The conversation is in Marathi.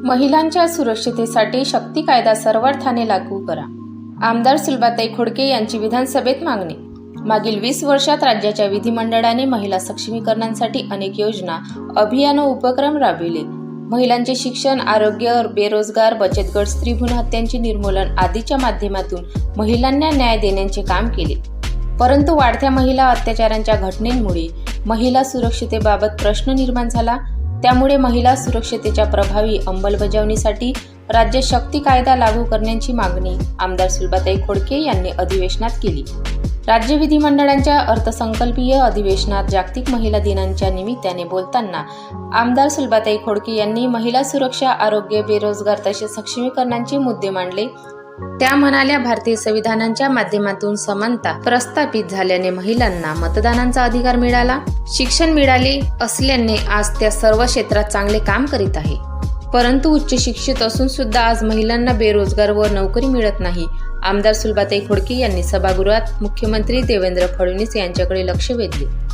महिलांच्या सुरक्षिततेसाठी शक्ती कायदा सर्वार्थाने लागू करा. आमदार सुलभाताई खोडके यांची विधानसभेत मागणी. मागील 20 वर्षात राज्याच्या विधिमंडळाने महिला सक्षमीकरणासाठी अनेक योजना, अभियान व उपक्रम राबविले. महिलांचे शिक्षण, आरोग्य, बेरोजगार, बचत गट, स्त्री भ्रूण हत्यांचे निर्मूलन आदीच्या माध्यमातून महिलांना न्याय देण्याचे काम केले. परंतु वाढत्या महिला अत्याचारांच्या घटनेमुळे महिला सुरक्षिततेबाबत प्रश्न निर्माण झाला. त्यामुळे महिला सुरक्षिततेच्या प्रभावी अंमलबजावणीसाठी राज्य शक्ती कायदा लागू करण्याची मागणी आमदार सुलभाताई खोडके यांनी अधिवेशनात केली. राज्य विधिमंडळाच्या अर्थसंकल्पीय अधिवेशनात जागतिक महिला दिनाच्या निमित्ताने बोलताना आमदार सुलभाताई खोडके यांनी महिला सुरक्षा, आरोग्य, बेरोजगार तसेच सक्षमीकरणाचे मुद्दे मांडले. त्या म्हणाल्या, भारतीय संविधानाच्या माध्यमातून समानता प्रस्थापित झाल्याने महिलांना मतदानाचा अधिकार मिळाला. शिक्षण मिळाले असल्याने आज त्या सर्व क्षेत्रात चांगले काम करीत आहे. परंतु उच्च शिक्षित असून सुद्धा आज महिलांना बेरोजगार व नोकरी मिळत नाही. आमदार सुलभाताई खोडके यांनी सभागृहात मुख्यमंत्री देवेंद्र फडणवीस यांच्याकडे लक्ष वेधले.